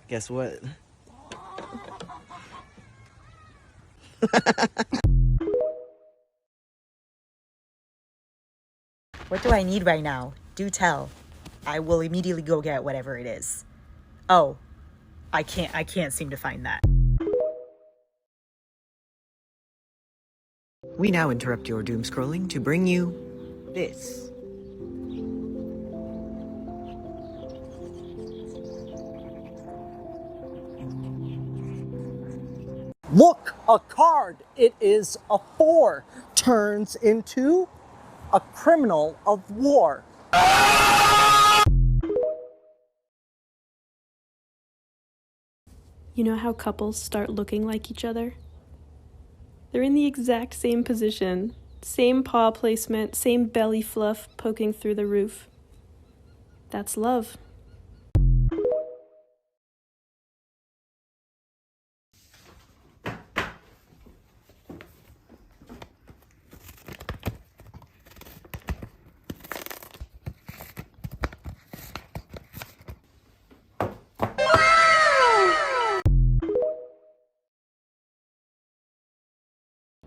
Guess what? What do I need right now? Do tell. I will immediately go get whatever it is. Oh, I can't seem to find that. We now interrupt your doom scrolling to bring you this. Look, a card. It is a 4. Turns into a criminal of war. You know how couples start looking like each other? They're in the exact same position, same paw placement, same belly fluff poking through the roof. That's love.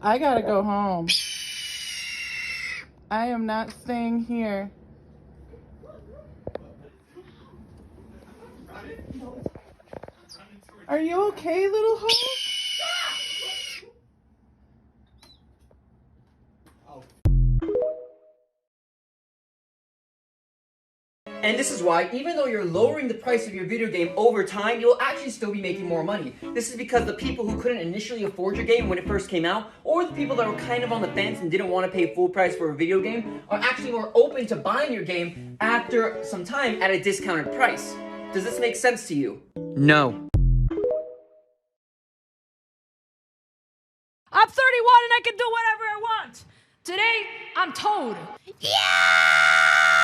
I gotta go home. I am not staying here. Are you okay, little Hope? And this is why, even though you're lowering the price of your video game over time, you'll actually still be making more money. This is because the people who couldn't initially afford your game when it first came out, or the people that were kind of on the fence and didn't want to pay full price for a video game, are actually more open to buying your game after some time at a discounted price. Does this make sense to you? No. I'm 31 and I can do whatever I want. Today, I'm Toad. Yeah!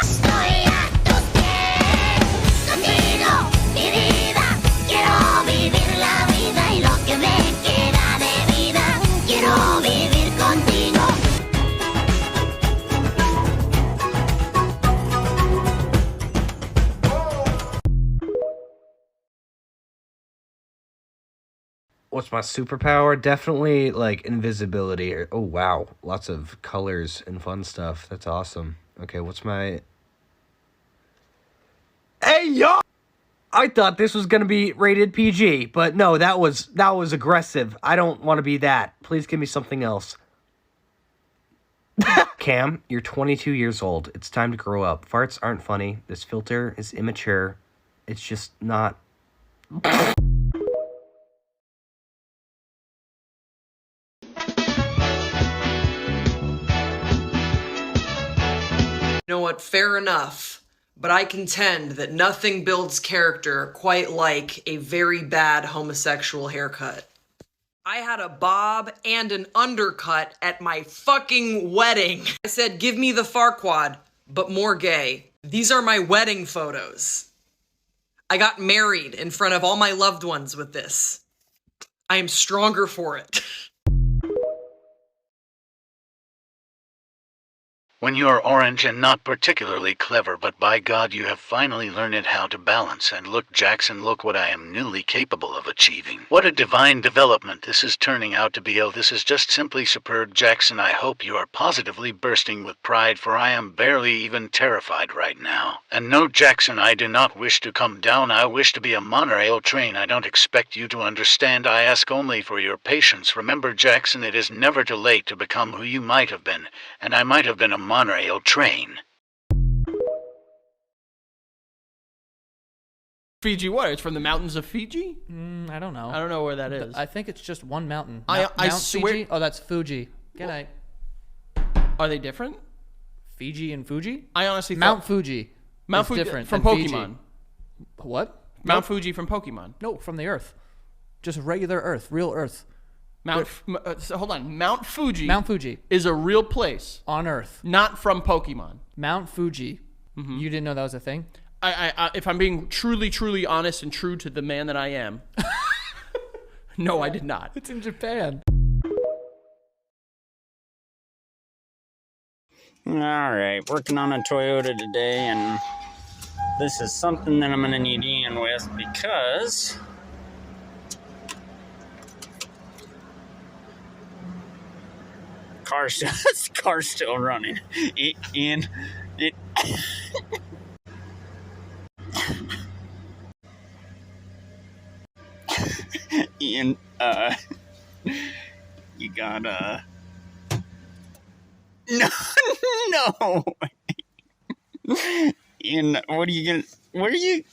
Estoy a tus pies. Contigo, mi vida. Quiero vivir la vida y lo que me queda de vida. Quiero vivir contigo. What's my superpower? Definitely like invisibility. Oh wow, lots of colors and fun stuff. That's awesome. Okay, what's my... Hey yo! I thought this was gonna be rated PG, but no, that was aggressive. I don't want to be that. Please give me something else. Cam, you're 22 years old. It's time to grow up. Farts aren't funny. This filter is immature. It's just not... You know what, fair enough, but I contend that nothing builds character quite like a very bad homosexual haircut. I had a bob and an undercut at my fucking wedding. I said, give me the Farquad, but more gay. These are my wedding photos. I got married in front of all my loved ones with this. I am stronger for it. When you are orange and not particularly clever, but by God you have finally learned how to balance, and look Jackson, look what I am newly capable of achieving. What a divine development this is turning out to be. Oh, this is just simply superb, Jackson. I hope you are positively bursting with pride, for I am barely even terrified right now. And no, Jackson, I do not wish to come down. I wish to be a monorail train. I don't expect you to understand. I ask only for your patience. Remember, Jackson, it is never too late to become who you might have been, and I might have been a monorail train. Fiji what? It's from the mountains of Fiji? I don't know. I don't know where that is. I think it's just one mountain. I Mount swear... Fiji? Oh, that's Fuji. Good night. Are they different? Fiji and Fuji? I honestly Mount Fuji. Mount is Fuji different from than Pokemon. Fiji. What? Mount Fuji from Pokemon. No, from the Earth. Just regular Earth, real Earth. Hold on. Mount Fuji. Mount Fuji is a real place on Earth, not from Pokemon. Mount Fuji. Mm-hmm. You didn't know that was a thing? I if I'm being truly honest and true to the man that I am, no, I did not. It's in Japan. Alright, working on a Toyota today, and this is something that I'm going to need Ian with because car's still running. Ian, it. Ian, you gotta. No, no. Ian, what are you gonna? What are you?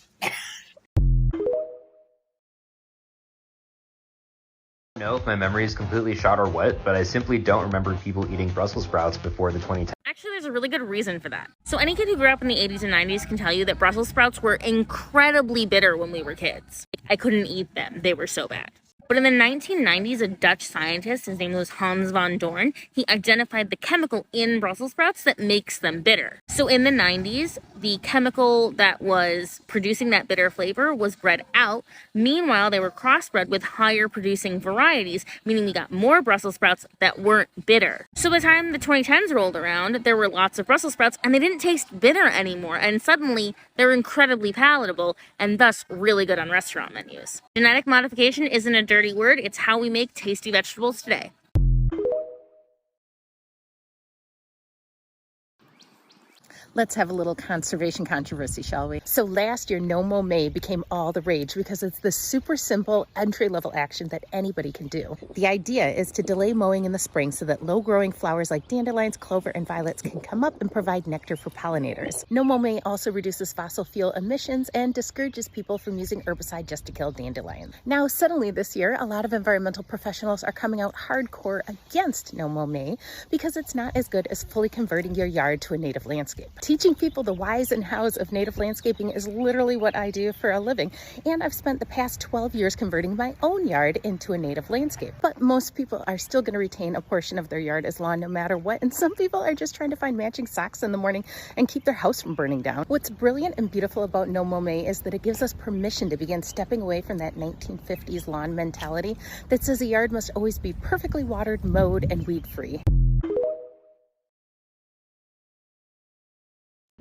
know if my memory is completely shot or what, but I simply don't remember people eating Brussels sprouts before the 2010s. Actually, there's a really good reason for that. So any kid who grew up in the 80s and 90s can tell you that Brussels sprouts were incredibly bitter when we were kids. I couldn't eat them. They were so bad. But in the 1990s, a Dutch scientist, his name was Hans van Doorn, he identified the chemical in Brussels sprouts that makes them bitter. So in the 90s, the chemical that was producing that bitter flavor was bred out. Meanwhile, they were crossbred with higher producing varieties, meaning we got more Brussels sprouts that weren't bitter. So by the time the 2010s rolled around, there were lots of Brussels sprouts and they didn't taste bitter anymore. And suddenly they're incredibly palatable and thus really good on restaurant menus. Genetic modification isn't a dirty word, it's how we make tasty vegetables today. Let's have a little conservation controversy, shall we? So last year, No Mow May became all the rage because it's the super simple entry-level action that anybody can do. The idea is to delay mowing in the spring so that low-growing flowers like dandelions, clover, and violets can come up and provide nectar for pollinators. No Mow May also reduces fossil fuel emissions and discourages people from using herbicide just to kill dandelions. Now, suddenly this year, a lot of environmental professionals are coming out hardcore against No Mow May because it's not as good as fully converting your yard to a native landscape. Teaching people the whys and hows of native landscaping is literally what I do for a living, and I've spent the past 12 years converting my own yard into a native landscape. But most people are still going to retain a portion of their yard as lawn no matter what, and some people are just trying to find matching socks in the morning and keep their house from burning down. What's brilliant and beautiful about No Mow May is that it gives us permission to begin stepping away from that 1950s lawn mentality that says a yard must always be perfectly watered, mowed, and weed-free.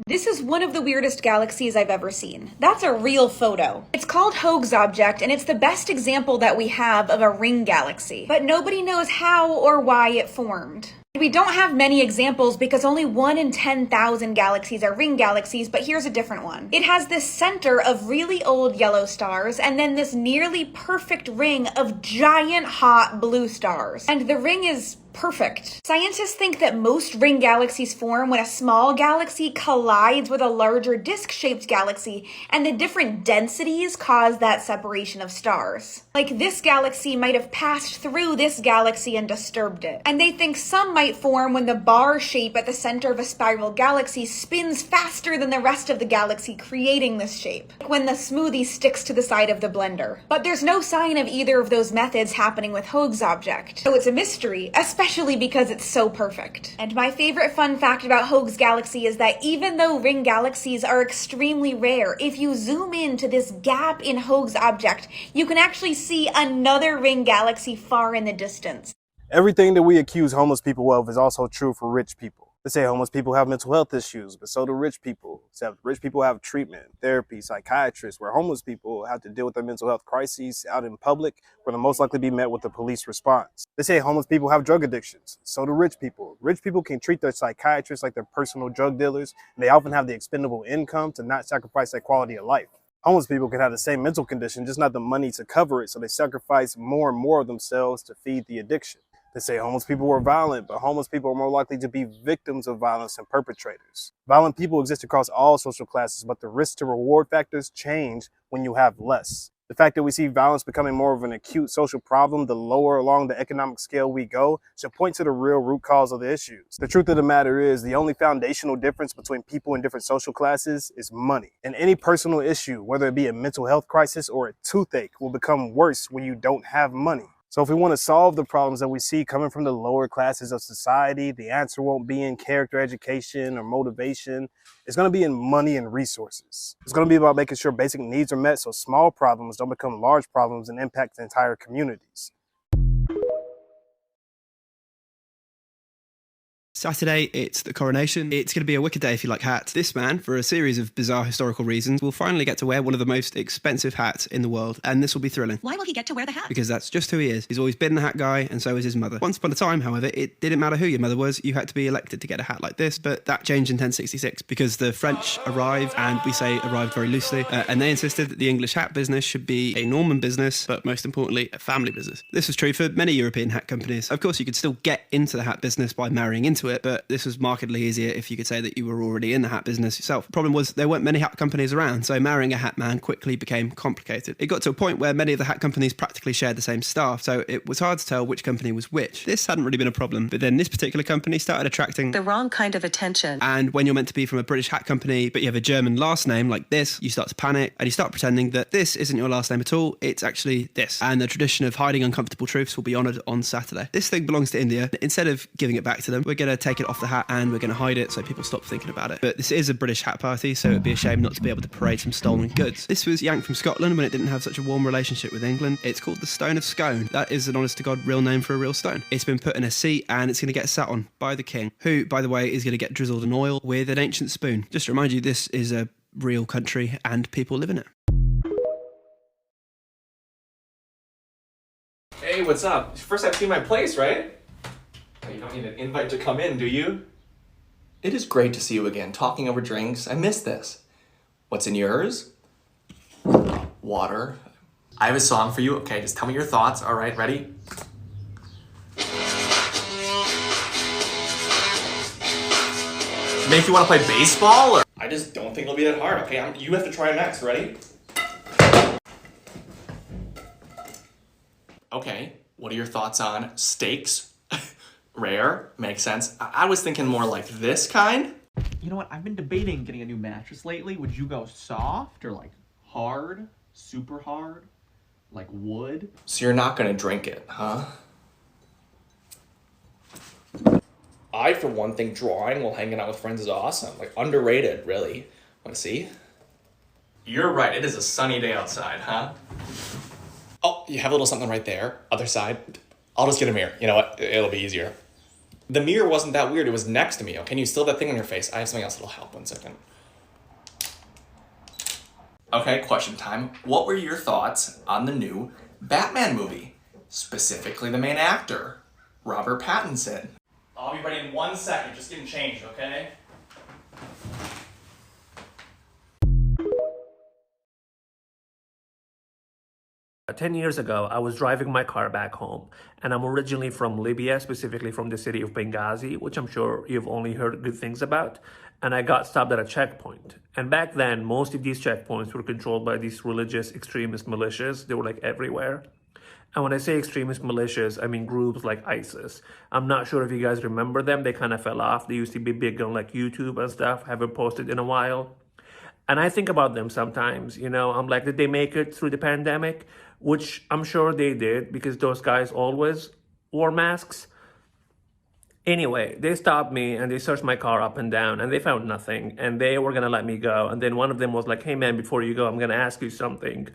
This is one of the weirdest galaxies I've ever seen. That's a real photo. It's called Hoag's Object, and it's the best example that we have of a ring galaxy. But nobody knows how or why it formed. We don't have many examples because only 1 in 10,000 galaxies are ring galaxies, but here's a different one. It has this center of really old yellow stars and then this nearly perfect ring of giant hot blue stars. And the ring is perfect. Scientists think that most ring galaxies form when a small galaxy collides with a larger disc-shaped galaxy, and the different densities cause that separation of stars. Like this galaxy might have passed through this galaxy and disturbed it. And they think some might form when the bar shape at the center of a spiral galaxy spins faster than the rest of the galaxy, creating this shape. Like when the smoothie sticks to the side of the blender. But there's no sign of either of those methods happening with Hoag's Object. So it's a mystery, especially because it's so perfect. And my favorite fun fact about Hoag's Galaxy is that even though ring galaxies are extremely rare, if you zoom into this gap in Hoag's Object, you can actually see another ring galaxy far in the distance. Everything that we accuse homeless people of is also true for rich people. They say homeless people have mental health issues, but so do rich people. Except rich people have treatment, therapy, psychiatrists, where homeless people have to deal with their mental health crises out in public, where they'll most likely be met with a police response. They say homeless people have drug addictions, so do rich people. Rich people can treat their psychiatrists like their personal drug dealers, and they often have the expendable income to not sacrifice their quality of life. Homeless people can have the same mental condition, just not the money to cover it, so they sacrifice more and more of themselves to feed the addiction. They say homeless people were violent, but homeless people are more likely to be victims of violence than perpetrators. Violent people exist across all social classes, but the risk to reward factors change when you have less. The fact that we see violence becoming more of an acute social problem the lower along the economic scale we go should point to the real root cause of the issues. The truth of the matter is the only foundational difference between people in different social classes is money. And any personal issue, whether it be a mental health crisis or a toothache, will become worse when you don't have money. So if we want to solve the problems that we see coming from the lower classes of society, the answer won't be in character education or motivation. It's going to be in money and resources. It's going to be about making sure basic needs are met so small problems don't become large problems and impact entire communities. Saturday, it's the coronation. It's going to be a wicked day if you like hats. This man, for a series of bizarre historical reasons, will finally get to wear one of the most expensive hats in the world, and this will be thrilling. Why will he get to wear the hat? Because that's just who he is. He's always been a hat guy, and so is his mother. Once upon a time, however, it didn't matter who your mother was, you had to be elected to get a hat like this, but that changed in 1066 because the French arrived, and we say arrived very loosely, and they insisted that the English hat business should be a Norman business, but most importantly, a family business. This was true for many European hat companies. Of course, you could still get into the hat business by marrying into it, but this was markedly easier if you could say that you were already in the hat business yourself. The problem was there weren't many hat companies around, so marrying a hat man quickly became complicated. It got to a point where many of the hat companies practically shared the same staff, so it was hard to tell which company was which. This hadn't really been a problem, but then this particular company started attracting The wrong kind of attention. and when you're meant to be from a British hat company, but you have a German last name like this, you start to panic and you start pretending that this isn't your last name at all, it's actually this. And the tradition of hiding uncomfortable truths will be honoured on Saturday. This thing belongs to India. Instead of giving it back to them, we're going to take it off the hat and we're going to hide it so people stop thinking about it. But this is a British hat party, so it'd be a shame not to be able to parade some stolen goods. This was yanked from Scotland when it didn't have such a warm relationship with England. It's called the Stone of Scone. That is an honest to God real name for a real stone. It's been put in a seat and it's going to get sat on by the king, who, by the way, is going to get drizzled in oil with an ancient spoon. Just to remind you, this is a real country and people live in it. Hey, what's up? First I've seen my place, right? You don't need an invite to come in, do you? It is great to see you again, talking over drinks. I miss this. What's in yours? Water. I have a song for you. Okay, just tell me your thoughts. All right, ready? Make you want to play baseball? Or I just don't think it'll be that hard. Okay, you have to try next. Ready? Okay, what are your thoughts on steaks? Rare, makes sense. I was thinking more like this kind. You know what? I've been debating getting a new mattress lately. Would you go soft or like hard? Super hard? Like wood? So you're not gonna drink it, huh? I, for one, think drawing while hanging out with friends is awesome. Like, underrated, really. Wanna see? You're right, it is a sunny day outside, huh? Oh, you have a little something right there. Other side. I'll just get a mirror. You know what? It'll be easier. The mirror wasn't that weird. It was next to me. Okay, you still have that thing on your face. I have something else that'll help. 1 second. Okay, question time. What were your thoughts on the new Batman movie? Specifically the main actor, Robert Pattinson. I'll be ready in 1 second. Just getting changed, okay? 10 years ago, I was driving my car back home, and I'm originally from Libya, specifically from the city of Benghazi, which I'm sure you've only heard good things about, and I got stopped at a checkpoint. And back then, most of these checkpoints were controlled by these religious extremist militias. They were like everywhere. And when I say extremist militias, I mean groups like ISIS. I'm not sure if you guys remember them. They kind of fell off. They used to be big on like YouTube and stuff. Haven't posted in a while. And I think about them sometimes, you know, I'm like, did they make it through the pandemic? Which I'm sure they did, because those guys always wore masks. Anyway, they stopped me and they searched my car up and down and they found nothing and they were gonna let me go. And then one of them was like, hey man, before you go, I'm gonna ask you something.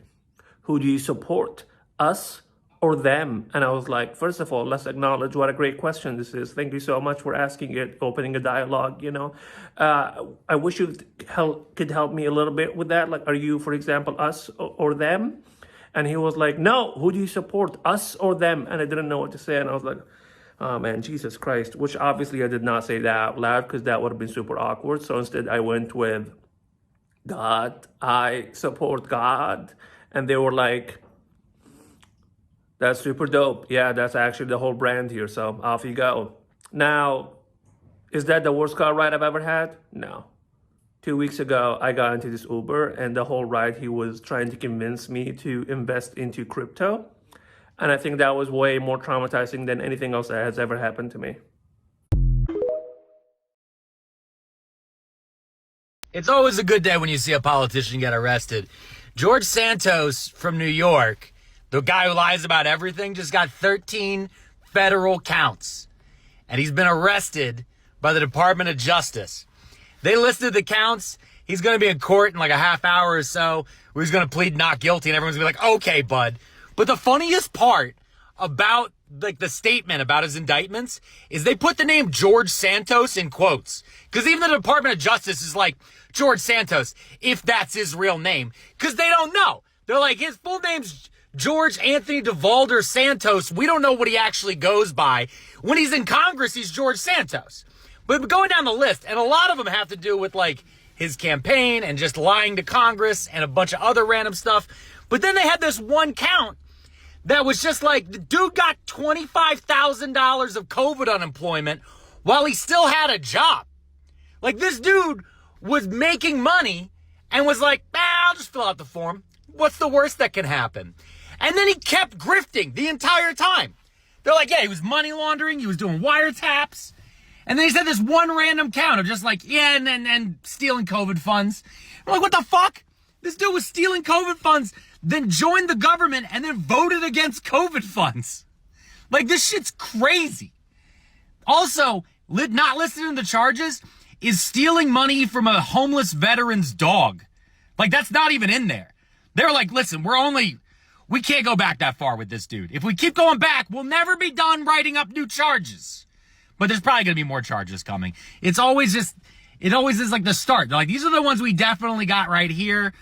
Who do you support, us or them? And I was like, first of all, let's acknowledge what a great question this is. Thank you so much for asking it, opening a dialogue, you know. I wish you could help me a little bit with that. Like, are you, for example, us or them? And he was like, no, who do you support, us or them? And I didn't know what to say. And I was like, oh man, Jesus Christ, which obviously I did not say that out loud because that would have been super awkward. So instead I went with God, I support God. And they were like, that's super dope. Yeah, that's actually the whole brand here. So off you go. Now, is that the worst car ride I've ever had? No. 2 weeks ago, I got into this Uber and the whole ride he was trying to convince me to invest into crypto. And I think that was way more traumatizing than anything else that has ever happened to me. It's always a good day when you see a politician get arrested. George Santos from New York, the guy who lies about everything, just got 13 federal counts. And he's been arrested by the Department of Justice. They listed the counts. He's going to be in court in like a half hour or so, where he's going to plead not guilty and everyone's going to be like, okay, bud. But the funniest part about like the statement about his indictments is they put the name George Santos in quotes. Because even the Department of Justice is like, George Santos, if that's his real name. Because they don't know. They're like, his full name's George Anthony DeValder Santos. We don't know what he actually goes by. When he's in Congress, he's George Santos. But going down the list, and a lot of them have to do with like his campaign and just lying to Congress and a bunch of other random stuff. But then they had this one count that was just like, the dude got $25,000 of COVID unemployment while he still had a job. Like, this dude was making money and was like, I'll just fill out the form. What's the worst that can happen? And then he kept grifting the entire time. They're like, yeah, he was money laundering. He was doing wiretaps. And then he said this one random count of just like, yeah, and stealing COVID funds. I'm like, what the fuck? This dude was stealing COVID funds, then joined the government, and then voted against COVID funds. Like, this shit's crazy. Also, not listed in the charges is stealing money from a homeless veteran's dog. Like, that's not even in there. They're like, listen, we can't go back that far with this dude. If we keep going back, we'll never be done writing up new charges. But there's probably going to be more charges coming. It always is like the start. They're like, these are the ones we definitely got right here.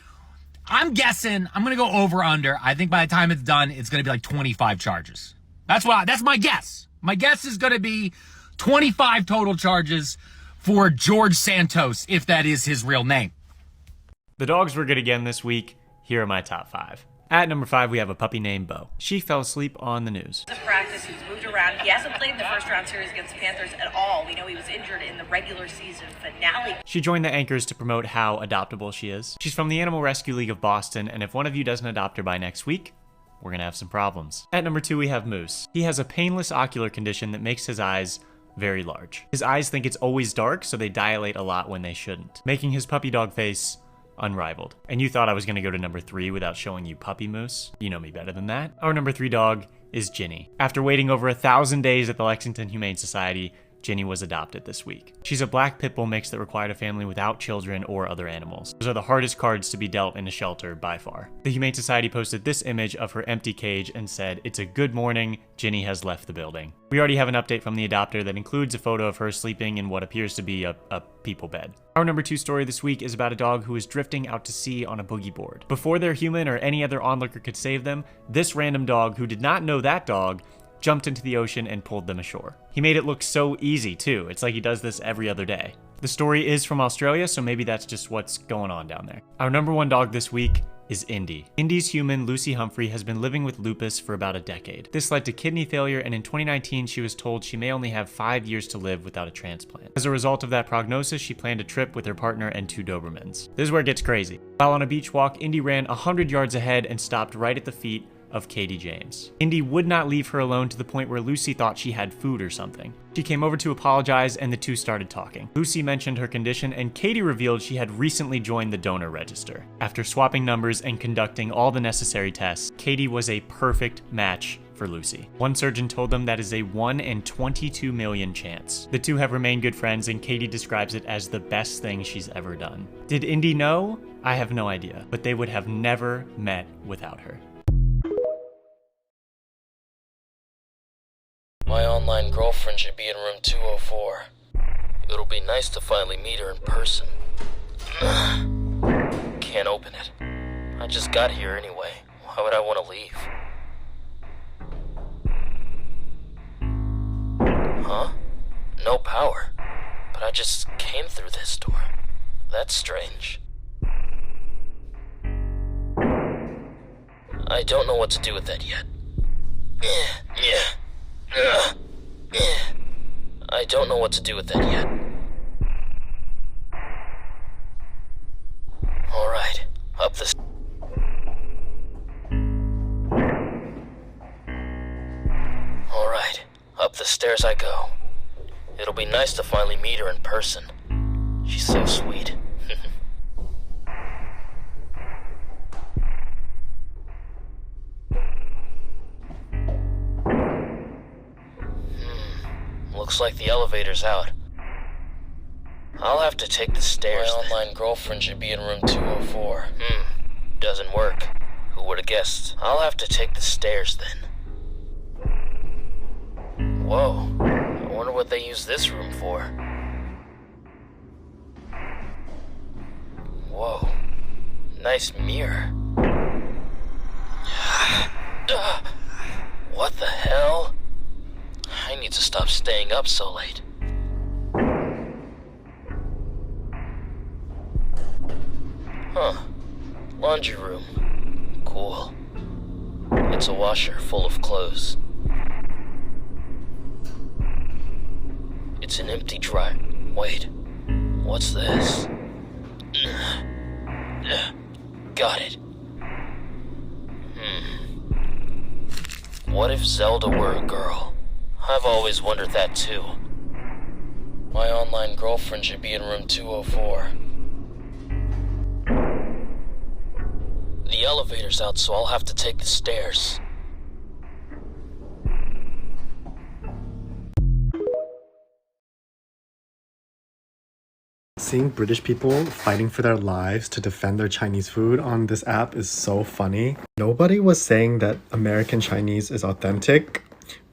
I'm guessing, I'm going to go over under. I think by the time it's done, it's going to be like 25 charges. That's my guess. My guess is going to be 25 total charges for George Santos, if that is his real name. The dogs were good again this week. Here are my top 5. At number 5, we have a puppy named Bo. She fell asleep on the news. In practice, he's moved around. He hasn't played in the first round series against the Panthers at all. We know he was injured in the regular season finale. She joined the anchors to promote how adoptable she is. She's from the Animal Rescue League of Boston, and if one of you doesn't adopt her by next week, we're gonna have some problems. At number 2, we have Moose. He has a painless ocular condition that makes his eyes very large. His eyes think it's always dark, so they dilate a lot when they shouldn't, making his puppy dog face unrivaled. And you thought I was going to go to number 3 without showing you Puppy Moose? You know me better than that. Our number 3 dog is Ginny. After waiting over 1,000 days at the Lexington Humane Society, Ginny was adopted this week. She's a black pit bull mix that required a family without children or other animals. Those are the hardest cards to be dealt in a shelter by far. The Humane Society posted this image of her empty cage and said, "It's a good morning, Ginny has left the building." We already have an update from the adopter that includes a photo of her sleeping in what appears to be a people bed. Our number 2 story this week is about a dog who is drifting out to sea on a boogie board. Before their human or any other onlooker could save them, this random dog, who did not know that dog, jumped into the ocean and pulled them ashore. He made it look so easy too. It's like he does this every other day. The story is from Australia, so maybe that's just what's going on down there. Our number 1 dog this week is Indy. Indy's human, Lucy Humphrey, has been living with lupus for about a decade. This led to kidney failure, and in 2019, she was told she may only have 5 years to live without a transplant. As a result of that prognosis, she planned a trip with her partner and 2 Dobermans. This is where it gets crazy. While on a beach walk, Indy ran 100 yards ahead and stopped right at the feet of Katie James. Indy would not leave her alone to the point where Lucy thought she had food or something. She came over to apologize and the two started talking. Lucy mentioned her condition and Katie revealed she had recently joined the donor register. After swapping numbers and conducting all the necessary tests, Katie was a perfect match for Lucy. One surgeon told them that is a 1 in 22 million chance. The two have remained good friends and Katie describes it as the best thing she's ever done. Did Indy know? I have no idea, but they would have never met without her. My online girlfriend should be in room 204. It'll be nice to finally meet her in person. Can't open it. I just got here anyway. Why would I want to leave? Huh? No power. But I just came through this door. That's strange. I don't know what to do with that yet. I don't know what to do with that yet. Alright, up the... Alright, up the stairs I go. It'll be nice to finally meet her in person. She's so sweet. Looks like the elevator's out. I'll have to take the stairs. My online girlfriend should be in room 204. Doesn't work. Who would have guessed? I'll have to take the stairs then. Whoa, I wonder what they use this room for. Whoa, nice mirror. What the hell? I need to stop staying up so late. Huh. Laundry room. Cool. It's a washer full of clothes. It's an empty dryer. Wait. What's this? Got it. What if Zelda were a girl? I've always wondered that too. My online girlfriend should be in room 204. The elevator's out, so I'll have to take the stairs. Seeing British people fighting for their lives to defend their Chinese food on this app is so funny. Nobody was saying that American Chinese is authentic.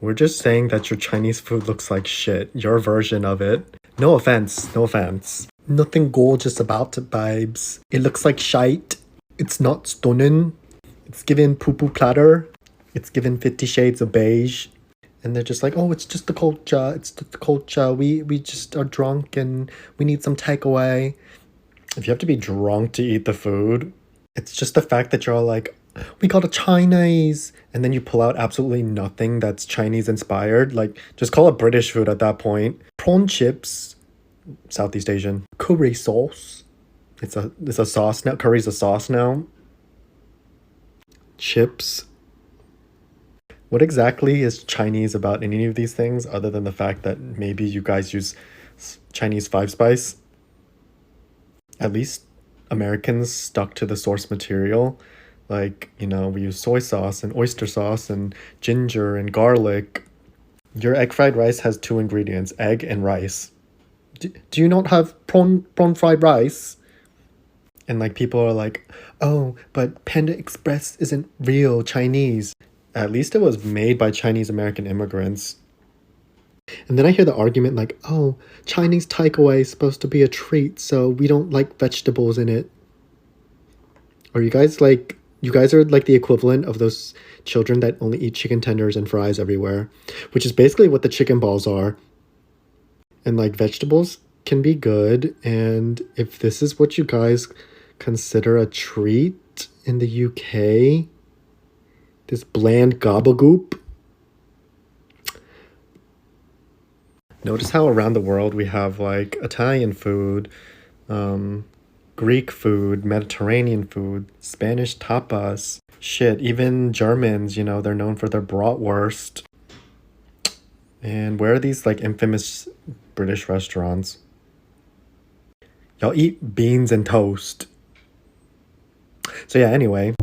We're just saying that your Chinese food looks like shit, your version of it. No offense, no offense. Nothing gorgeous about it, babes. It looks like shite. It's not stunning. It's given poo-poo platter. It's given 50 Shades of Beige. And they're just like, oh, it's just the culture. It's just the culture. We just are drunk and we need some takeaway. If you have to be drunk to eat the food, it's just the fact that you're all like, we got a Chinese. And then you pull out absolutely nothing that's Chinese inspired. Like, just call it British food at that point. Prawn chips, Southeast Asian. Curry sauce. It's a sauce now. Curry's a sauce now. Chips. What exactly is Chinese about any of these things other than the fact that maybe you guys use Chinese 5-spice? At least Americans stuck to the source material. Like, you know, we use soy sauce and oyster sauce and ginger and garlic. Your egg fried rice has 2 ingredients, egg and rice. Do you not have prawn fried rice? And like people are like, oh, but Panda Express isn't real Chinese. At least it was made by Chinese American immigrants. And then I hear the argument like, oh, Chinese takeaway is supposed to be a treat, so we don't like vegetables in it. Are you guys like, you guys are like the equivalent of those children that only eat chicken tenders and fries everywhere, which is basically what the chicken balls are. And like vegetables can be good. And if this is what you guys consider a treat in the UK, this bland gobblegoop. Notice how around the world we have like Italian food, Greek food, Mediterranean food, Spanish tapas. Shit, even Germans, you know, they're known for their bratwurst. And where are these like infamous British restaurants? Y'all eat beans and toast. So yeah, anyway.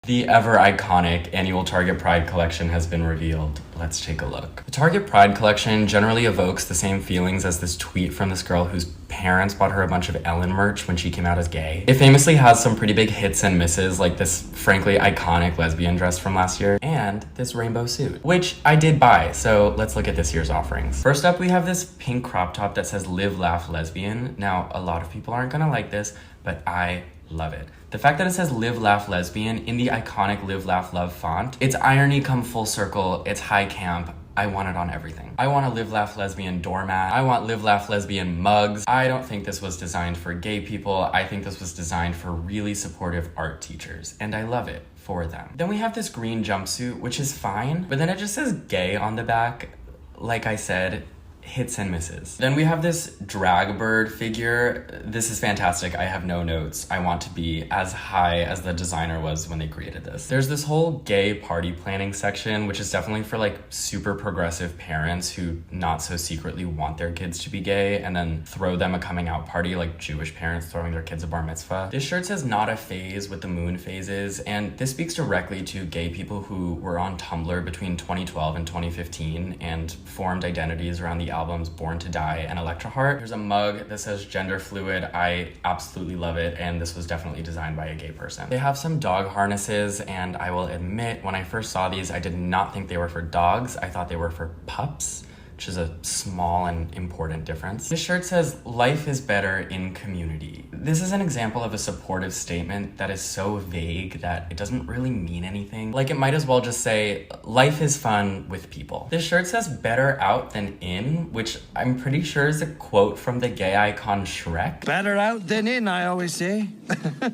The ever iconic annual Target Pride collection has been revealed. Let's take a look. The Target Pride collection generally evokes the same feelings as this tweet from this girl whose parents bought her a bunch of Ellen merch when she came out as gay. It famously has some pretty big hits and misses, like this frankly iconic lesbian dress from last year, and this rainbow suit, which I did buy, so let's look at this year's offerings. First up, we have this pink crop top that says Live, Laugh, Lesbian. Now, a lot of people aren't gonna like this, but I love it. The fact that it says Live, Laugh, Lesbian in the iconic Live, Laugh, Love font, it's irony come full circle, it's high camp. I want it on everything. I want a Live, Laugh, Lesbian doormat. I want Live, Laugh, Lesbian mugs. I don't think this was designed for gay people. I think this was designed for really supportive art teachers, and I love it for them. Then we have this green jumpsuit, which is fine, but then it just says gay on the back. Like I said, hits and misses. Then we have this drag bird figure. This is fantastic. I have no notes. I want to be as high as the designer was when they created this. There's this whole gay party planning section, which is definitely for like super progressive parents who not so secretly want their kids to be gay and then throw them a coming out party like Jewish parents throwing their kids a bar mitzvah. This shirt says not a phase with the moon phases, and this speaks directly to gay people who were on Tumblr between 2012 and 2015 and formed identities around the albums Born to Die and Electra Heart. There's a mug that says gender fluid. I absolutely love it, and this was definitely designed by a gay person. They have some dog harnesses, and I will admit, when I first saw these, I did not think they were for dogs. I thought they were for pups, which is a small and important difference. This shirt says, "Life is better in community." This is an example of a supportive statement that is so vague that it doesn't really mean anything. Like, it might as well just say, "Life is fun with people." This shirt says "better out than in," which I'm pretty sure is a quote from the gay icon Shrek. Better out than in, I always say.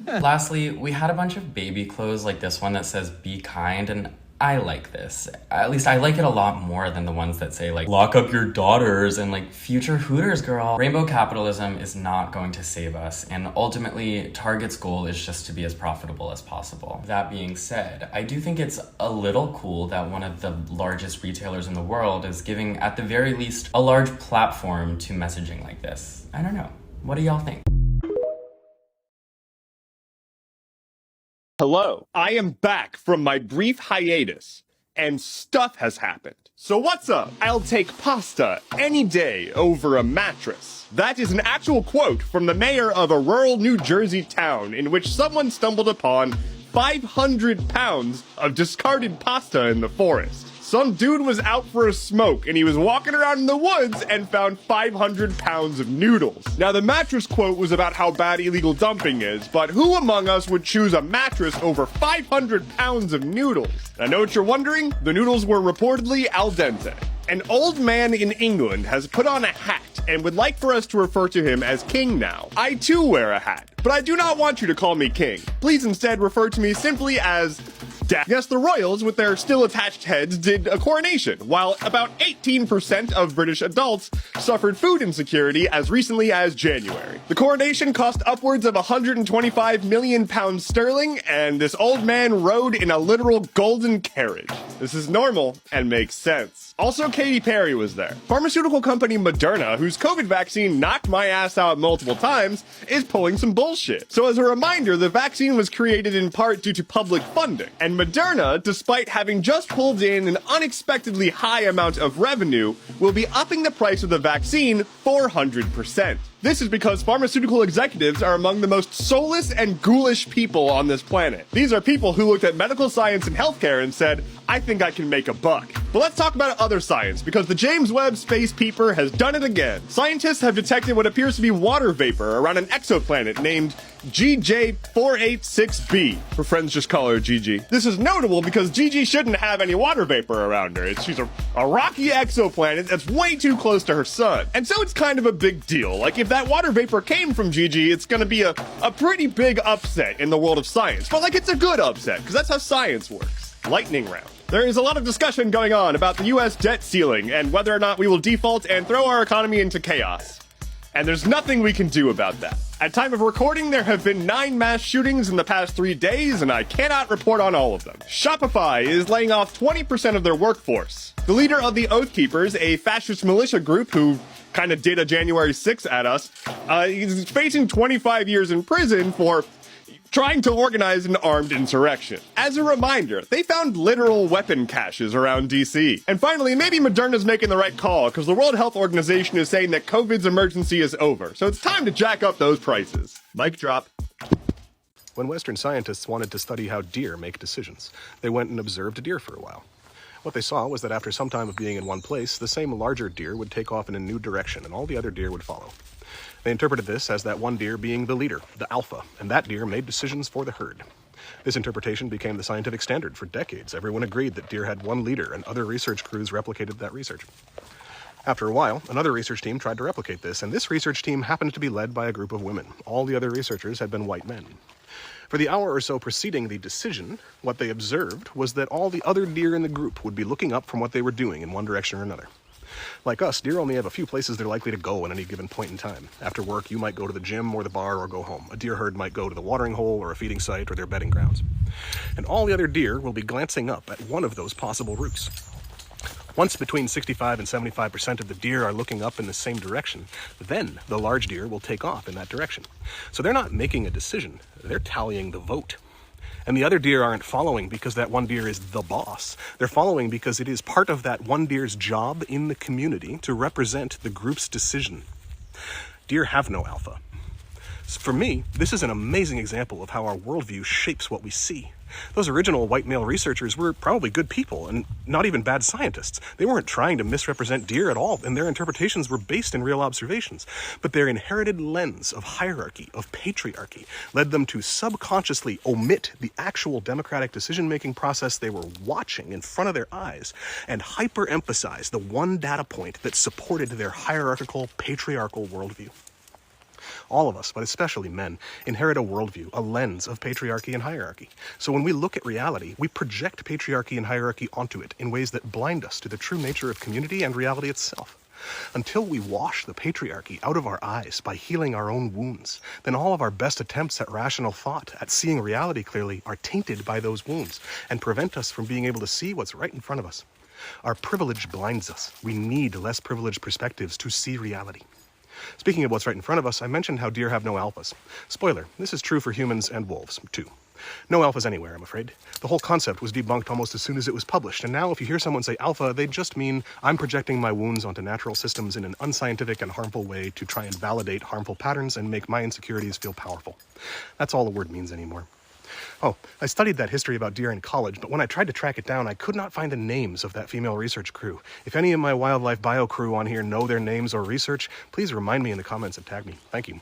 Lastly, we had a bunch of baby clothes like this one that says "be kind," and I like this. At least I like it a lot more than the ones that say like, "lock up your daughters" and like, "future Hooters girl." Rainbow capitalism is not going to save us, and ultimately Target's goal is just to be as profitable as possible. That being said, I do think it's a little cool that one of the largest retailers in the world is giving, at the very least, a large platform to messaging like this. I don't know. What do y'all think? Hello, I am back from my brief hiatus, and stuff has happened. So what's up? I'll take pasta any day over a mattress. That is an actual quote from the mayor of a rural New Jersey town in which someone stumbled upon 500 pounds of discarded pasta in the forest. Some dude was out for a smoke and he was walking around in the woods and found 500 pounds of noodles. Now, the mattress quote was about how bad illegal dumping is, but who among us would choose a mattress over 500 pounds of noodles? I know what you're wondering. The noodles were reportedly al dente. An old man in England has put on a hat and would like for us to refer to him as King now. I too wear a hat, but I do not want you to call me King. Please instead refer to me simply as Dad. Yes, the royals, with their still attached heads, did a coronation, while about 18% of British adults suffered food insecurity as recently as January. The coronation cost upwards of £125 million sterling, and this old man rode in a literal golden carriage. This is normal and makes sense. Also, Katy Perry was there. Pharmaceutical company Moderna, whose COVID vaccine knocked my ass out multiple times, is pulling some bullshit. So as a reminder, the vaccine was created in part due to public funding, and Moderna, despite having just pulled in an unexpectedly high amount of revenue, will be upping the price of the vaccine 400%. This is because pharmaceutical executives are among the most soulless and ghoulish people on this planet. These are people who looked at medical science and healthcare and said, "I think I can make a buck." But let's talk about other science, because the James Webb Space Peeper has done it again. Scientists have detected what appears to be water vapor around an exoplanet named GJ486b. Her friends just call her Gigi. This is notable because Gigi shouldn't have any water vapor around her. She's a rocky exoplanet that's way too close to her sun. And so it's kind of a big deal. Like, if that water vapor came from Gigi, it's gonna be a pretty big upset in the world of science. But like, it's a good upset, because that's how science works. Lightning round. There is a lot of discussion going on about the US debt ceiling and whether or not we will default and throw our economy into chaos. And there's nothing we can do about that. At time of recording, there have been 9 mass shootings in the past 3 days, and I cannot report on all of them. Shopify is laying off 20% of their workforce. The leader of the Oath Keepers, a fascist militia group who kind of did a January 6th at us, is facing 25 years in prison for trying to organize an armed insurrection. As a reminder, they found literal weapon caches around DC. And finally, maybe Moderna's making the right call, because the World Health Organization is saying that COVID's emergency is over, so it's time to jack up those prices. Mic drop. When Western scientists wanted to study how deer make decisions, they went and observed a deer for a while. What they saw was that after some time of being in one place, the same larger deer would take off in a new direction, and all the other deer would follow. They interpreted this as that one deer being the leader, the alpha, and that deer made decisions for the herd. This interpretation became the scientific standard for decades. Everyone agreed that deer had one leader, and other research crews replicated that research. After a while, another research team tried to replicate this, and this research team happened to be led by a group of women. All the other researchers had been white men. For the hour or so preceding the decision, what they observed was that all the other deer in the group would be looking up from what they were doing in one direction or another. Like us, deer only have a few places they're likely to go at any given point in time. After work, you might go to the gym or the bar or go home. A deer herd might go to the watering hole or a feeding site or their bedding grounds. And all the other deer will be glancing up at one of those possible routes. Once between 65 and 75% of the deer are looking up in the same direction, then the large deer will take off in that direction. So they're not making a decision, they're tallying the vote. And the other deer aren't following because that one deer is the boss. They're following because it is part of that one deer's job in the community to represent the group's decision. Deer have no alpha. For me, this is an amazing example of how our worldview shapes what we see. Those original white male researchers were probably good people and not even bad scientists. They weren't trying to misrepresent deer at all, and their interpretations were based in real observations. But their inherited lens of hierarchy, of patriarchy, led them to subconsciously omit the actual democratic decision-making process they were watching in front of their eyes and hyper-emphasize the one data point that supported their hierarchical, patriarchal worldview. All of us, but especially men, inherit a worldview, a lens of patriarchy and hierarchy. So when we look at reality, we project patriarchy and hierarchy onto it in ways that blind us to the true nature of community and reality itself. Until we wash the patriarchy out of our eyes by healing our own wounds, then all of our best attempts at rational thought, at seeing reality clearly, are tainted by those wounds and prevent us from being able to see what's right in front of us. Our privilege blinds us. We need less privileged perspectives to see reality. Speaking of what's right in front of us, I mentioned how deer have no alphas. Spoiler, this is true for humans and wolves, too. No alphas anywhere, I'm afraid. The whole concept was debunked almost as soon as it was published, and now if you hear someone say alpha, they just mean I'm projecting my wounds onto natural systems in an unscientific and harmful way to try and validate harmful patterns and make my insecurities feel powerful. That's all the word means anymore. Oh, I studied that history about deer in college, but when I tried to track it down, I could not find the names of that female research crew. If any of my wildlife bio crew on here know their names or research, please remind me in the comments and tag me. Thank you.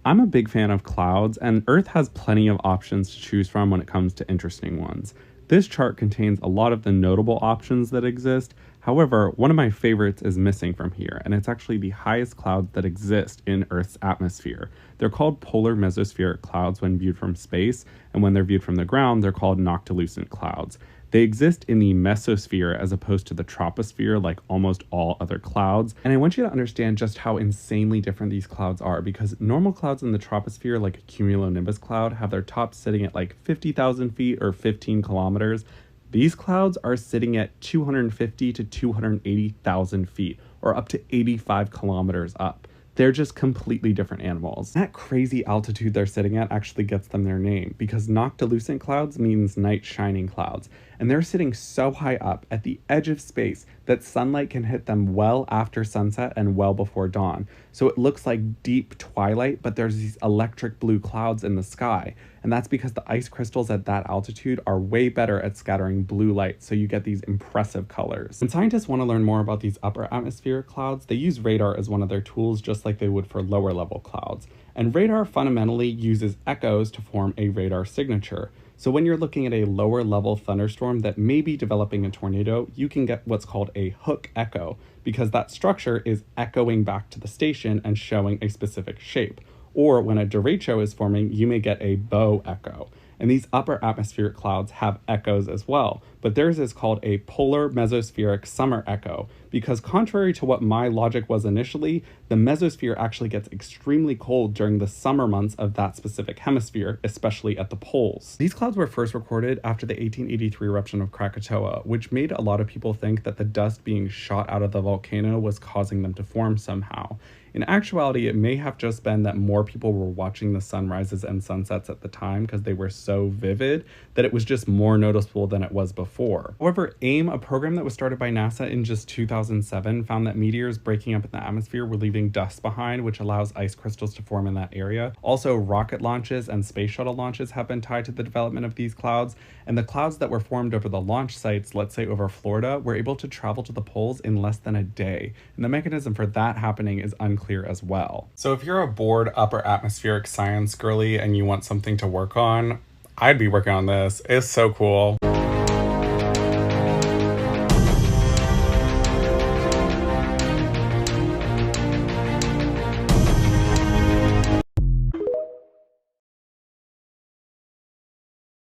I'm a big fan of clouds, and Earth has plenty of options to choose from when it comes to interesting ones. This chart contains a lot of the notable options that exist. However, one of my favorites is missing from here, and it's actually the highest clouds that exist in Earth's atmosphere. They're called polar mesospheric clouds when viewed from space, and when they're viewed from the ground, they're called noctilucent clouds. They exist in the mesosphere as opposed to the troposphere like almost all other clouds, and I want you to understand just how insanely different these clouds are, because normal clouds in the troposphere like a cumulonimbus cloud have their tops sitting at like 50,000 feet or 15 kilometers. These clouds are sitting at 250 to 280,000 feet, or up to 85 kilometers up. They're just completely different animals. That crazy altitude they're sitting at actually gets them their name, because noctilucent clouds means night shining clouds, and they're sitting so high up at the edge of space that sunlight can hit them well after sunset and well before dawn. So it looks like deep twilight, but there's these electric blue clouds in the sky. And that's because the ice crystals at that altitude are way better at scattering blue light, so you get these impressive colors. When scientists want to learn more about these upper atmospheric clouds, they use radar as one of their tools, just like they would for lower level clouds. And radar fundamentally uses echoes to form a radar signature. So when you're looking at a lower level thunderstorm that may be developing a tornado, you can get what's called a hook echo, because that structure is echoing back to the station and showing a specific shape. Or when a derecho is forming, you may get a bow echo. And these upper atmospheric clouds have echoes as well, but theirs is called a polar mesospheric summer echo, because contrary to what my logic was initially, the mesosphere actually gets extremely cold during the summer months of that specific hemisphere, especially at the poles. These clouds were first recorded after the 1883 eruption of Krakatoa, which made a lot of people think that the dust being shot out of the volcano was causing them to form somehow. In actuality, it may have just been that more people were watching the sunrises and sunsets at the time because they were so vivid that it was just more noticeable than it was before. However, AIM, a program that was started by NASA in just 2007, found that meteors breaking up in the atmosphere were leaving dust behind, which allows ice crystals to form in that area. Also, rocket launches and space shuttle launches have been tied to the development of these clouds, and the clouds that were formed over the launch sites, let's say over Florida, were able to travel to the poles in less than a day. And the mechanism for that happening is unclear as well. So if you're a bored upper atmospheric science girly and you want something to work on, I'd be working on this. It's so cool.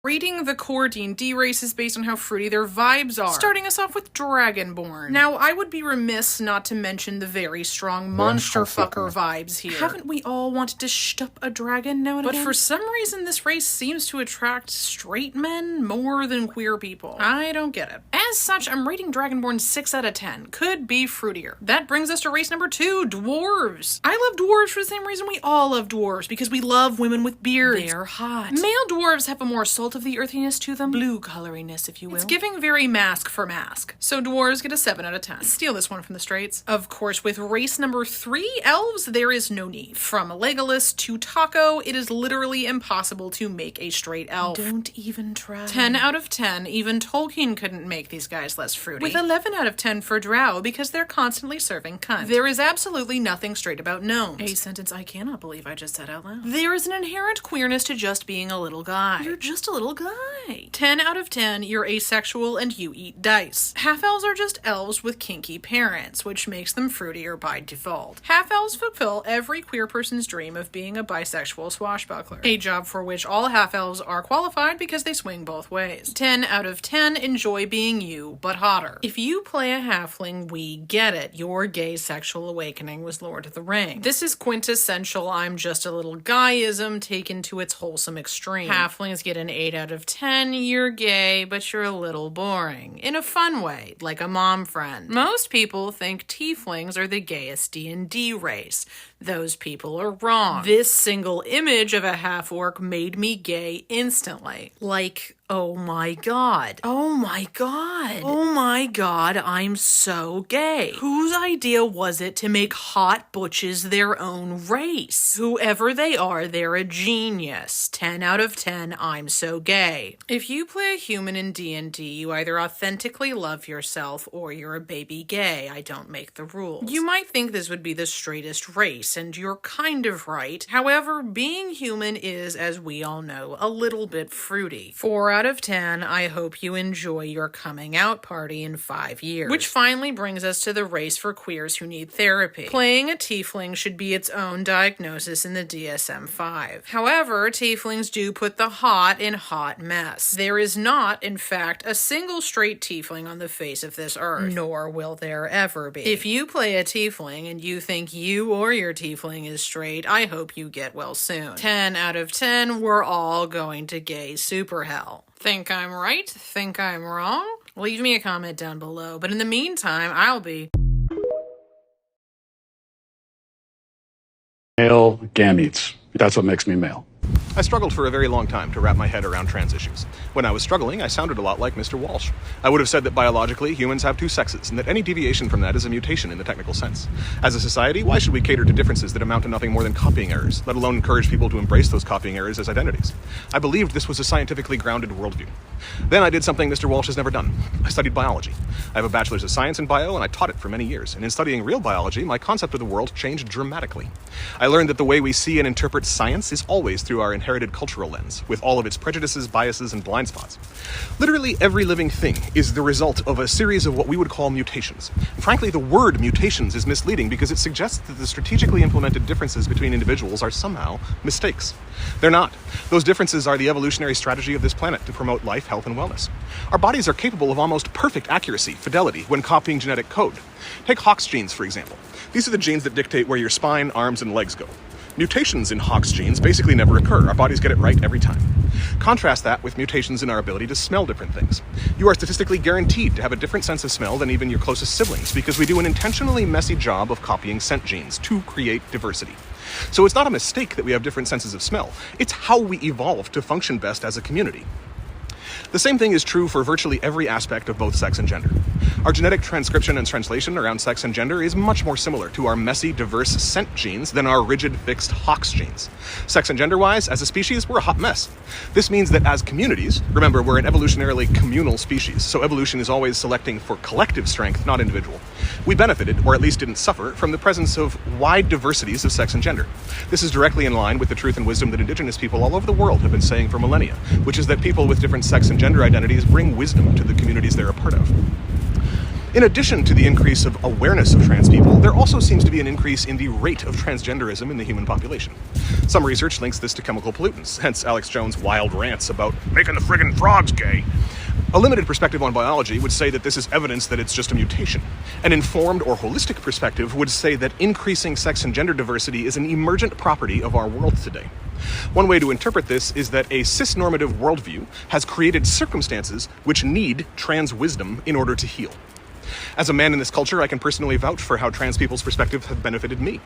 Rating the core D&D races based on how fruity their vibes are. Starting us off with Dragonborn. Now, I would be remiss not to mention the very strong monster fucker vibes here. Haven't we all wanted to shtup a dragon now and again? But for some reason, this race seems to attract straight men more than queer people. I don't get it. As such, I'm rating Dragonborn 6 out of 10. Could be fruitier. That brings us to race number 2, dwarves. I love dwarves for the same reason we all love dwarves, because we love women with beards. They're hot. Male dwarves have a more salt of the earthiness to them. Blue coloriness, if you will. It's giving very mask for mask. So dwarves get a 7 out of 10. Steal this one from the Straits. Of course, with race number 3, elves, there is no need. From Legolas to Taco, it is literally impossible to make a straight elf. Don't even try. 10 out of 10. Even Tolkien couldn't make these guys less fruity. With 11 out of 10 for drow, because they're constantly serving cunt. There is absolutely nothing straight about gnomes. A sentence I cannot believe I just said out loud. There is an inherent queerness to just being a little guy. You're just a little guy. 10 out of 10, you're asexual and you eat dice. Half-elves are just elves with kinky parents, which makes them fruitier by default. Half-elves fulfill every queer person's dream of being a bisexual swashbuckler, a job for which all half-elves are qualified because they swing both ways. 10 out of 10, enjoy being you, but hotter. If you play a halfling, we get it. Your gay sexual awakening was Lord of the Rings. This is quintessential I'm just a little guyism taken to its wholesome extreme. Halflings get an 8 out of 10, you're gay, but you're a little boring. In a fun way, like a mom friend. Most people think tieflings are the gayest D&D race. Those people are wrong. This single image of a half-orc made me gay instantly. Like, oh my god. Oh my god. Oh my god, I'm so gay. Whose idea was it to make hot butches their own race? Whoever they are, they're a genius. 10 out of 10, I'm so gay. If you play a human in D&D, you either authentically love yourself or you're a baby gay. I don't make the rules. You might think this would be the straightest race, and you're kind of right. However, being human is, as we all know, a little bit fruity. 4 out of 10, I hope you enjoy your coming out party in 5 years. Which finally brings us to the race for queers who need therapy. Playing a tiefling should be its own diagnosis in the DSM-5. However, tieflings do put the hot in hot mess. There is not, in fact, a single straight tiefling on the face of this earth. Nor will there ever be. If you play a tiefling and you think you or your tiefling is straight, I hope you get well soon. 10 out of 10, we're all going to gay super hell. Think I'm right? Think I'm wrong? Leave me a comment down below, but in the meantime, I'll be... Male gametes. That's what makes me male. I struggled for a very long time to wrap my head around trans issues. When I was struggling, I sounded a lot like Mr. Walsh. I would have said that biologically, humans have 2 sexes, and that any deviation from that is a mutation in the technical sense. As a society, why should we cater to differences that amount to nothing more than copying errors, let alone encourage people to embrace those copying errors as identities? I believed this was a scientifically grounded worldview. Then I did something Mr. Walsh has never done. I studied biology. I have a bachelor's of science in bio, and I taught it for many years. And in studying real biology, my concept of the world changed dramatically. I learned that the way we see and interpret science is always through our inherited cultural lens, with all of its prejudices, biases, and blind spots. Literally every living thing is the result of a series of what we would call mutations. And frankly, the word mutations is misleading because it suggests that the strategically implemented differences between individuals are somehow mistakes. They're not. Those differences are the evolutionary strategy of this planet to promote life, health, and wellness. Our bodies are capable of almost perfect accuracy, fidelity, when copying genetic code. Take Hox genes, for example. These are the genes that dictate where your spine, arms, and legs go. Mutations in Hox genes basically never occur. Our bodies get it right every time. Contrast that with mutations in our ability to smell different things. You are statistically guaranteed to have a different sense of smell than even your closest siblings because we do an intentionally messy job of copying scent genes to create diversity. So it's not a mistake that we have different senses of smell. It's how we evolved to function best as a community. The same thing is true for virtually every aspect of both sex and gender. Our genetic transcription and translation around sex and gender is much more similar to our messy, diverse scent genes than our rigid, fixed Hox genes. Sex and gender-wise, as a species, we're a hot mess. This means that as communities, remember, we're an evolutionarily communal species, so evolution is always selecting for collective strength, not individual. We benefited, or at least didn't suffer, from the presence of wide diversities of sex and gender. This is directly in line with the truth and wisdom that indigenous people all over the world have been saying for millennia, which is that people with different sex and gender identities bring wisdom to the communities they're a part of. In addition to the increase of awareness of trans people, there also seems to be an increase in the rate of transgenderism in the human population. Some research links this to chemical pollutants, hence Alex Jones' wild rants about making the friggin' frogs gay. A limited perspective on biology would say that this is evidence that it's just a mutation. An informed or holistic perspective would say that increasing sex and gender diversity is an emergent property of our world today. One way to interpret this is that a cis-normative worldview has created circumstances which need trans wisdom in order to heal. As a man in this culture, I can personally vouch for how trans people's perspectives have benefited me.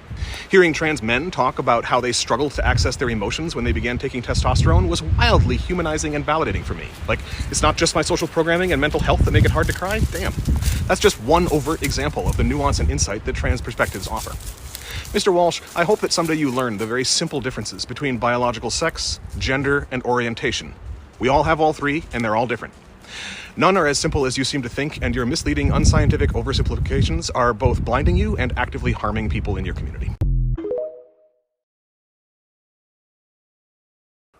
Hearing trans men talk about how they struggled to access their emotions when they began taking testosterone was wildly humanizing and validating for me. Like, it's not just my social programming and mental health that make it hard to cry? Damn. That's just one overt example of the nuance and insight that trans perspectives offer. Mr. Walsh, I hope that someday you learn the very simple differences between biological sex, gender, and orientation. We all have all three, and they're all different. None are as simple as you seem to think, and your misleading, unscientific oversimplifications are both blinding you and actively harming people in your community.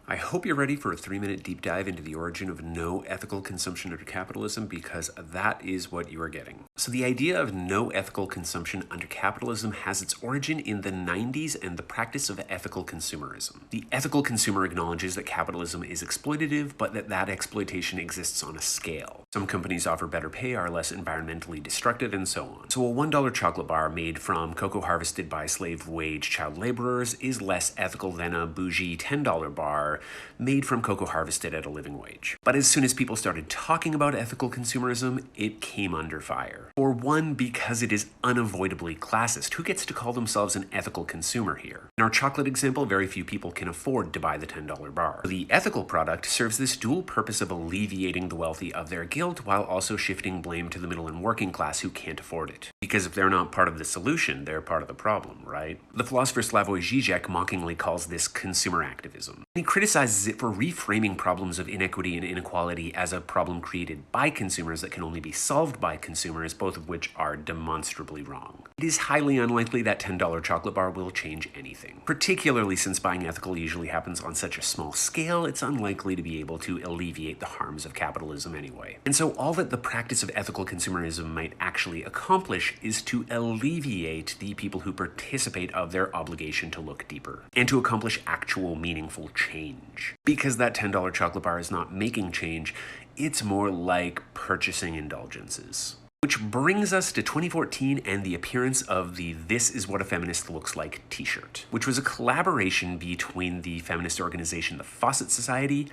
I hope you're ready for a 3-minute deep dive into the origin of no ethical consumption under capitalism, because that is what you are getting. So the idea of no ethical consumption under capitalism has its origin in the 90s and the practice of ethical consumerism. The ethical consumer acknowledges that capitalism is exploitative, but that exploitation exists on a scale. Some companies offer better pay, are less environmentally destructive, and so on. So a $1 chocolate bar made from cocoa harvested by slave wage child laborers is less ethical than a bougie $10 bar made from cocoa harvested at a living wage. But as soon as people started talking about ethical consumerism, it came under fire. For one, because it is unavoidably classist. Who gets to call themselves an ethical consumer here? In our chocolate example, very few people can afford to buy the $10 bar. The ethical product serves this dual purpose of alleviating the wealthy of their guilt while also shifting blame to the middle and working class who can't afford it. Because if they're not part of the solution, they're part of the problem, right? The philosopher Slavoj Žižek mockingly calls this consumer activism. He criticizes it for reframing problems of inequity and inequality as a problem created by consumers that can only be solved by consumers, both of which are demonstrably wrong. It is highly unlikely that $10 chocolate bar will change anything. Particularly since buying ethical usually happens on such a small scale, it's unlikely to be able to alleviate the harms of capitalism anyway. And so all that the practice of ethical consumerism might actually accomplish is to alleviate the people who participate of their obligation to look deeper, and to accomplish actual meaningful change. Because that $10 chocolate bar is not making change, it's more like purchasing indulgences. Which brings us to 2014 and the appearance of the This Is What a Feminist Looks Like t-shirt, which was a collaboration between the feminist organization The Fawcett Society,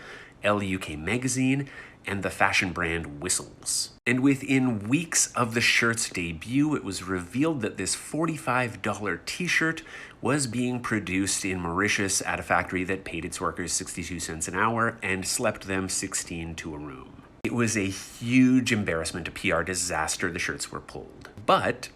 Elle UK Magazine, and the fashion brand Whistles. And within weeks of the shirt's debut, it was revealed that this $45 t-shirt was being produced in Mauritius at a factory that paid its workers 62 cents an hour and slept them 16 to a room. It was a huge embarrassment, a PR disaster the shirts were pulled. But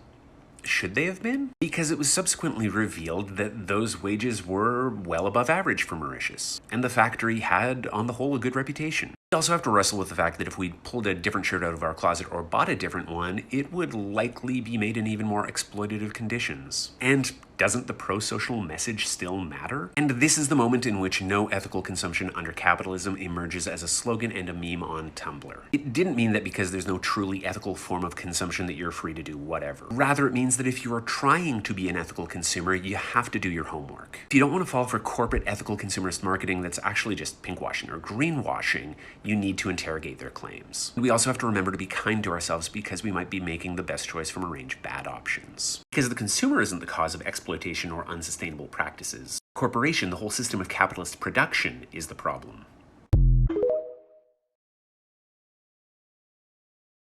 should they have been? Because it was subsequently revealed that those wages were well above average for Mauritius, and the factory had, on the whole, a good reputation. We also have to wrestle with the fact that if we pulled a different shirt out of our closet or bought a different one, it would likely be made in even more exploitative conditions. And doesn't the pro-social message still matter? And this is the moment in which no ethical consumption under capitalism emerges as a slogan and a meme on Tumblr. It didn't mean that because there's no truly ethical form of consumption that you're free to do whatever. Rather, it means that if you are trying to be an ethical consumer, you have to do your homework. If you don't want to fall for corporate ethical consumerist marketing that's actually just pinkwashing or greenwashing, you need to interrogate their claims. We also have to remember to be kind to ourselves because we might be making the best choice from a range of bad options. Because the consumer isn't the cause of exploitation or unsustainable practices. Corporation, the whole system of capitalist production, is the problem.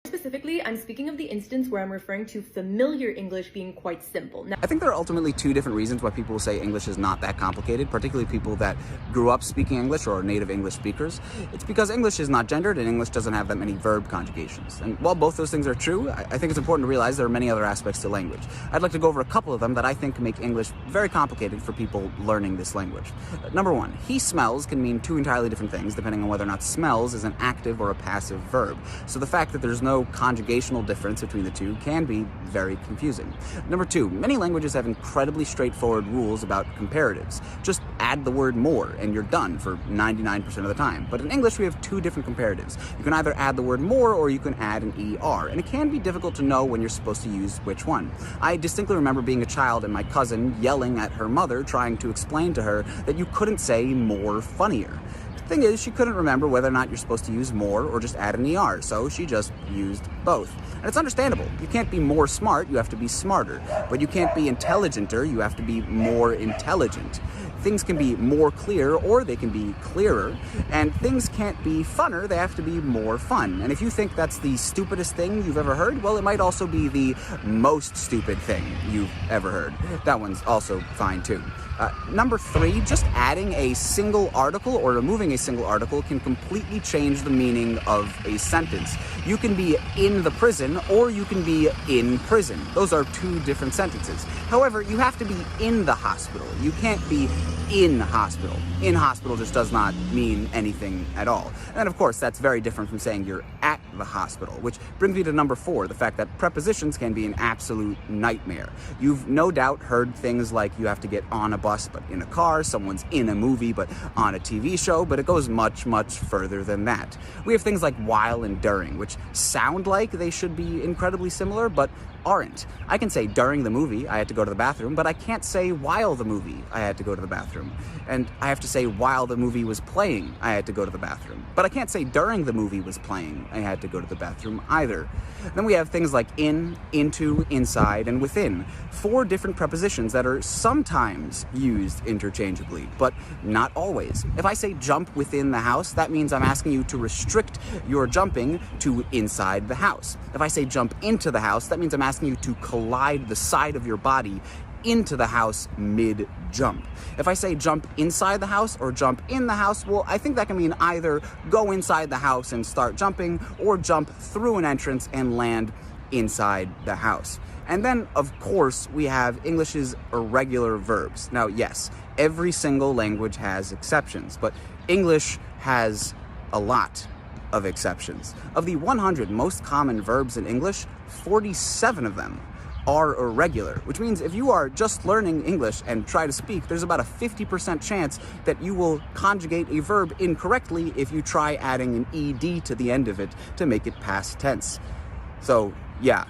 Specifically, I'm speaking of the instance where I'm referring to familiar English being quite simple. Now, I think there are ultimately two different reasons why people will say English is not that complicated, particularly people that grew up speaking English or are native English speakers. It's because English is not gendered and English doesn't have that many verb conjugations. And while both those things are true, I think it's important to realize there are many other aspects to language. I'd like to go over a couple of them that I think make English very complicated for people learning this language. Number one, he smells can mean two entirely different things depending on whether or not smells is an active or a passive verb. So the fact that there's no conjugational difference between the two can be very confusing. Number two, many languages have incredibly straightforward rules about comparatives. Just add the word more and you're done for 99% of the time. But in English, we have two different comparatives. You can either add the word more or you can add an ER, and it can be difficult to know when you're supposed to use which one. I distinctly remember being a child and my cousin yelling at her mother, trying to explain to her that you couldn't say more funnier. The thing is, she couldn't remember whether or not you're supposed to use more or just add an ER, so she just used both. And it's understandable. You can't be more smart, you have to be smarter. But you can't be intelligenter, you have to be more intelligent. Things can be more clear or they can be clearer, and things can't be funner, they have to be more fun. And if you think that's the stupidest thing you've ever heard, well, it might also be the most stupid thing you've ever heard. That one's also fine too. Number 3, just adding a single article or removing a single article can completely change the meaning of a sentence. You can be in the prison or you can be in prison. Those are 2 different sentences. However, you have to be in the hospital. You can't be in hospital. In hospital just does not mean anything at all. And of course, that's very different from saying you're at the hospital, which brings me to number 4, the fact that prepositions can be an absolute nightmare. You've no doubt heard things like you have to get on a bus but in a car, someone's in a movie but on a TV show, but it goes much, much further than that. We have things like while and during, which sound like they should be incredibly similar, but aren't. I can say during the movie I had to go to the bathroom, but I can't say while the movie I had to go to the bathroom. And I have to say while the movie was playing I had to go to the bathroom. But I can't say during the movie was playing I had to go to the bathroom either. Then we have things like in, into, inside, and within. 4 different prepositions that are sometimes used interchangeably, but not always. If I say jump within the house, that means I'm asking you to restrict your jumping to inside the house. If I say jump into the house, that means I'm asking you to collide the side of your body into the house mid-jump. If I say jump inside the house or jump in the house, well, I think that can mean either go inside the house and start jumping or jump through an entrance and land inside the house. And then, of course, we have English's irregular verbs. Now, yes, every single language has exceptions, but English has a lot of exceptions. Of the 100 most common verbs in English, 47 of them are irregular, which means if you are just learning English and try to speak, there's about a 50% chance that you will conjugate a verb incorrectly if you try adding an ed to the end of it to make it past tense. So, yeah.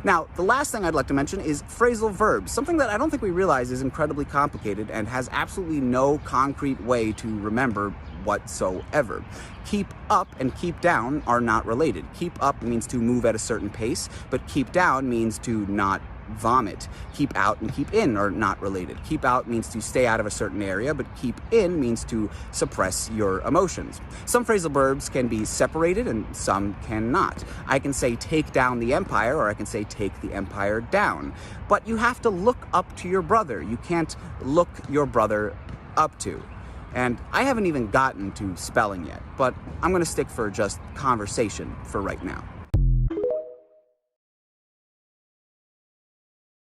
Now, the last thing I'd like to mention is phrasal verbs, something that I don't think we realize is incredibly complicated and has absolutely no concrete way to remember whatsoever. Keep up and keep down are not related. Keep up means to move at a certain pace, but keep down means to not vomit. Keep out and keep in are not related. Keep out means to stay out of a certain area, but keep in means to suppress your emotions. Some phrasal verbs can be separated and some cannot. I can say take down the empire, or I can say take the empire down. But you have to look up to your brother. You can't look your brother up to. And I haven't even gotten to spelling yet, but I'm going to stick for just conversation for right now.